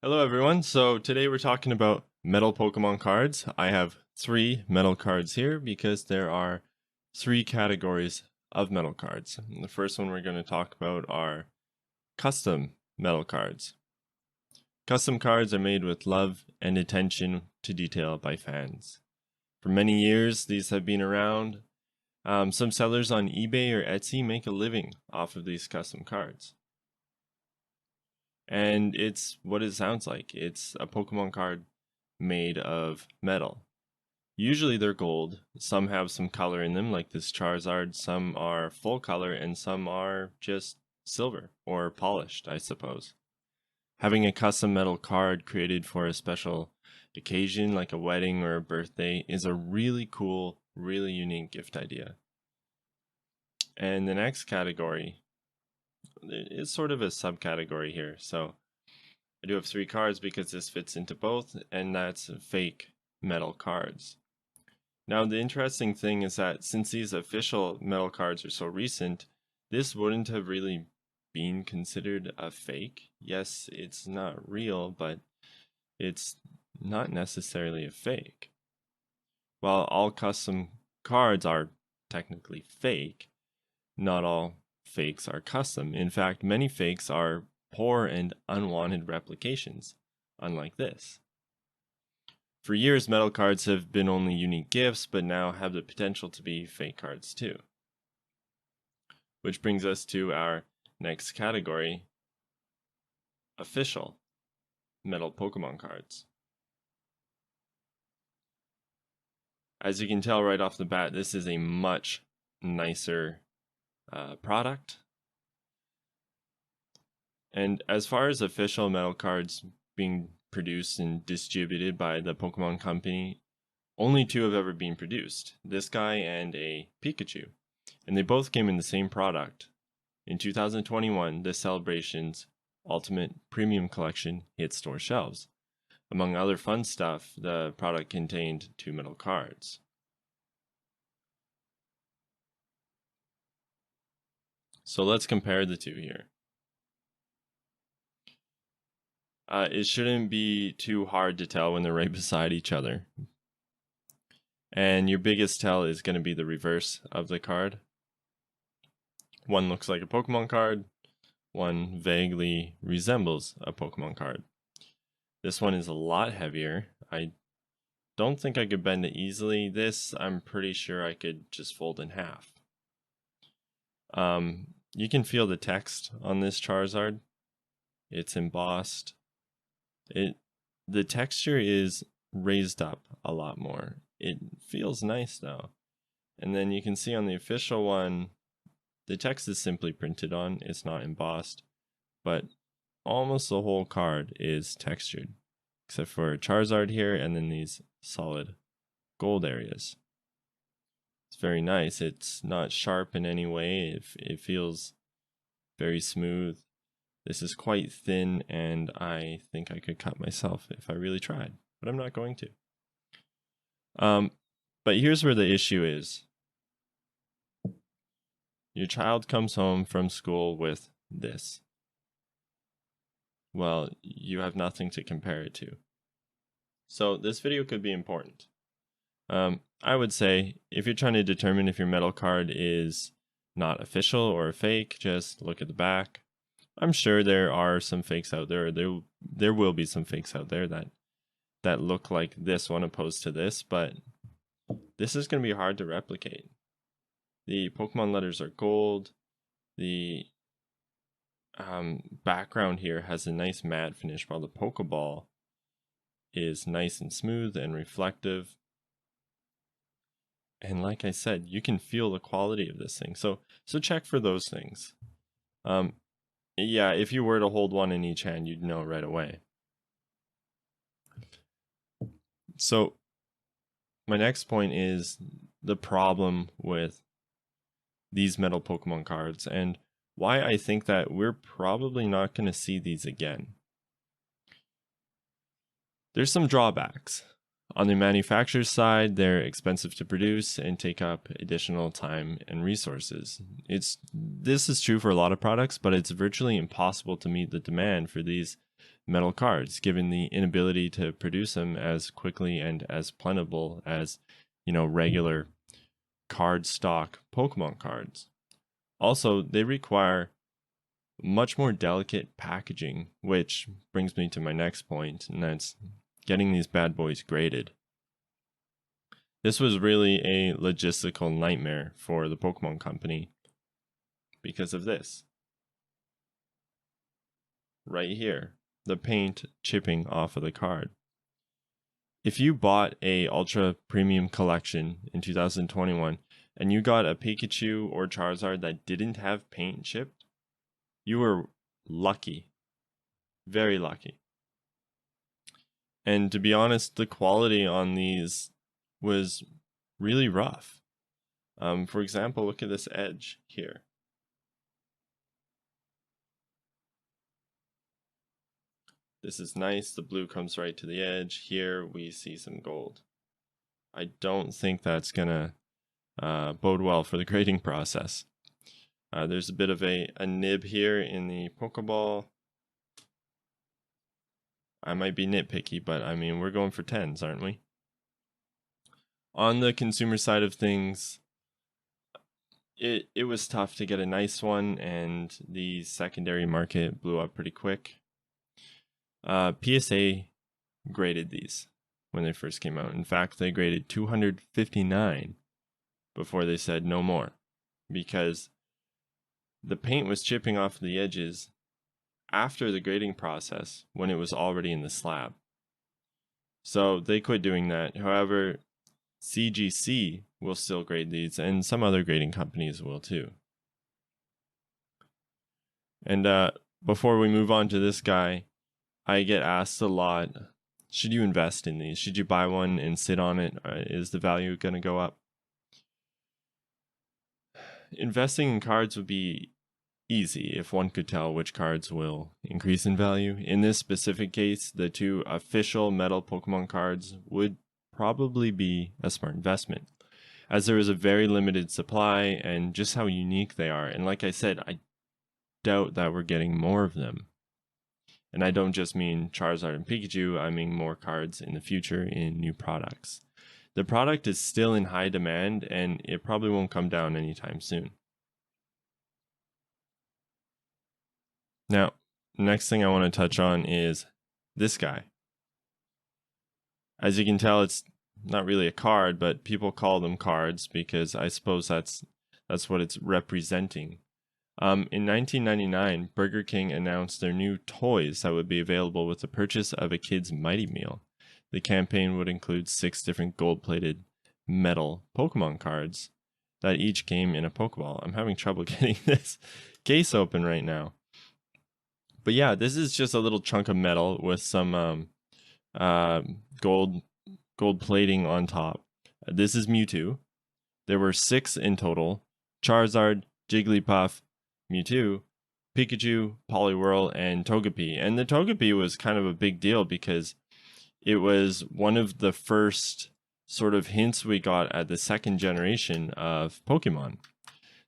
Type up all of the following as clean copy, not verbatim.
Hello everyone, so today we're talking about metal Pokemon cards. I have 3 metal cards here because there are 3 categories of metal cards. And the first one we're going to talk about are custom metal cards. Custom cards are made with love and attention to detail by fans. For many years, these have been around. Some sellers on eBay or Etsy make a living off of these custom cards. And it's what it sounds like. It's a Pokemon card made of metal. Usually they're gold. Some have some color in them, like this Charizard. Some are full color, and some are just silver or polished, I suppose. Having a custom metal card created for a special occasion, like a wedding or a birthday, is a really cool, really unique gift idea. And the next category is sort of a subcategory here. So I do have 3 cards because this fits into both, and that's fake metal cards. Now, the interesting thing is that since these official metal cards are so recent, this wouldn't have really been considered a fake. Yes, it's not real, but it's not necessarily a fake. While all custom cards are technically fake, not all fakes are custom. In fact, many fakes are poor and unwanted replications, unlike this. For years, metal cards have been only unique gifts, but now have the potential to be fake cards too. Which brings us to our next category, official metal Pokemon cards. As you can tell right off the bat, this is a much nicer product. And as far as official metal cards being produced and distributed by the Pokemon Company, only 2 have ever been produced, this guy and a Pikachu. And they both came in the same product. In 2021, the Celebrations Ultimate Premium Collection hit store shelves. Among other fun stuff, the product contained 2 metal cards. So let's compare the 2 here. It shouldn't be too hard to tell when they're right beside each other. And your biggest tell is going to be the reverse of the card. One looks like a Pokemon card, one vaguely resembles a Pokemon card. This one is a lot heavier. I don't think I could bend it easily. This, I'm pretty sure I could just fold in half. You can feel the text on this Charizard. It's embossed. The texture is raised up a lot more. It feels nice though. And then you can see on the official one, the text is simply printed on. It's not embossed, but almost the whole card is textured, except for Charizard here and then these solid gold areas. It's very nice. It's not sharp in any way. It feels very smooth. This is quite thin, and I think I could cut myself if I really tried, but I'm not going to. But here's where the issue is. Your child comes home from school with this. Well, you have nothing to compare it to. So this video could be important. I would say if you're trying to determine if your metal card is not official or a fake, just look at the back. I'm sure there are some fakes out there. There will be some fakes out there that look like this one opposed to this, but this is going to be hard to replicate. The Pokemon letters are gold. The background here has a nice matte finish, while the Pokeball is nice and smooth and reflective. And like I said, you can feel the quality of this thing. So check for those things. Yeah, if you were to hold one in each hand, you'd know right away. So my next point is the problem with these metal Pokemon cards and why I think that we're probably not going to see these again. There's some drawbacks. On the manufacturer's side, they're expensive to produce and take up additional time and resources. This is true for a lot of products, but it's virtually impossible to meet the demand for these metal cards, given the inability to produce them as quickly and as plentiful as, regular card stock Pokemon cards. Also, they require much more delicate packaging, which brings me to my next point, and that's getting these bad boys graded. This was really a logistical nightmare for the Pokemon Company because of this. Right here, the paint chipping off of the card. If you bought a Ultra Premium Collection in 2021 and you got a Pikachu or Charizard that didn't have paint chipped, you were lucky. Very lucky. And to be honest, the quality on these was really rough. For example, look at this edge here. This is nice. The blue comes right to the edge. Here we see some gold. I don't think that's going to bode well for the grading process. There's a bit of a nib here in the Pokeball. I might be nitpicky, but I mean, we're going for 10s, aren't we? On the consumer side of things, it was tough to get a nice one, and the secondary market blew up pretty quick. PSA graded these when they first came out. In fact, they graded 259 before they said no more, because the paint was chipping off the edges after the grading process when it was already in the slab. So they quit doing that. However, CGC will still grade these, and some other grading companies will too. And before we move on to this guy, I get asked a lot, should you invest in these? Should you buy one and sit on it? Is the value going to go up? Investing in cards would be easy if one could tell which cards will increase in value. In this specific case, the 2 official metal Pokemon cards would probably be a smart investment, as there is a very limited supply and just how unique they are. And like I said, I doubt that we're getting more of them. And I don't just mean Charizard and Pikachu, I mean more cards in the future in new products. The product is still in high demand, and it probably won't come down anytime soon. Now, next thing I want to touch on is this guy. As you can tell, it's not really a card, but people call them cards because I suppose that's what it's representing. In 1999, Burger King announced their new toys that would be available with the purchase of a kid's Mighty Meal. The campaign would include 6 different gold-plated metal Pokemon cards that each came in a Pokeball. I'm having trouble getting this case open right now. But yeah, this is just a little chunk of metal with some gold plating on top. This is Mewtwo. There were 6 in total: Charizard, Jigglypuff, Mewtwo, Pikachu, Poliwhirl, and Togepi. And the Togepi was kind of a big deal because it was one of the first sort of hints we got at the second generation of Pokemon.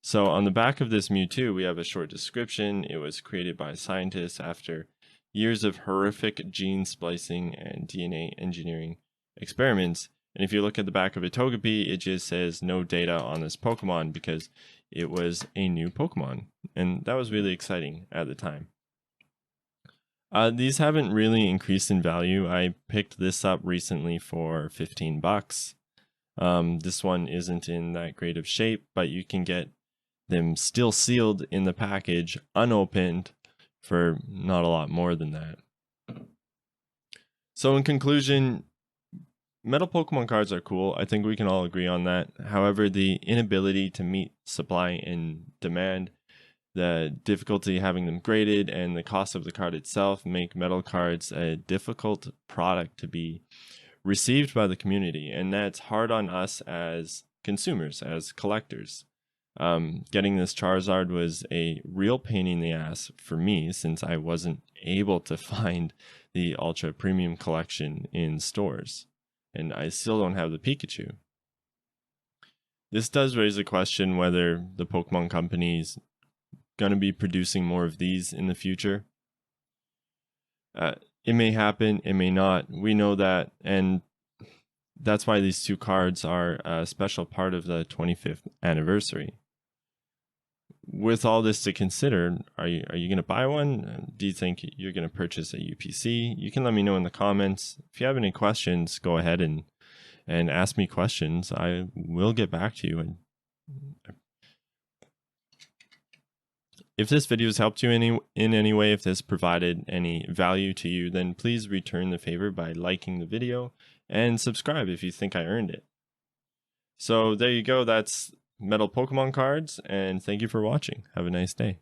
So on the back of this Mewtwo, we have a short description. It was created by scientists after years of horrific gene splicing and DNA engineering experiments. And if you look at the back of a Togepi, it just says no data on this Pokemon because it was a new Pokemon. And that was really exciting at the time. These haven't really increased in value. I picked this up recently for $15. This one isn't in that great of shape, but you can get them still sealed in the package, unopened, for not a lot more than that. So in conclusion, metal Pokemon cards are cool. I think we can all agree on that. However, the inability to meet supply and demand, the difficulty having them graded, and the cost of the card itself make metal cards a difficult product to be received by the community. And that's hard on us as consumers, as collectors. Getting this Charizard was a real pain in the ass for me since I wasn't able to find the Ultra Premium Collection in stores. And I still don't have the Pikachu. This does raise a question whether the Pokemon Company's going to be producing more of these in the future. It may happen, it may not. We know that, and that's why these two cards are a special part of the 25th anniversary. With all this to consider, are you going to buy one? Do you think you're going to purchase a UPC? You can let me know in the comments. If you have any questions, go ahead and ask me questions. I will get back to you. And if this video has helped you in any way, if this provided any value to you, then please return the favor by liking the video and subscribe if you think I earned it. So there you go. That's metal Pokemon cards, and thank you for watching. Have a nice day.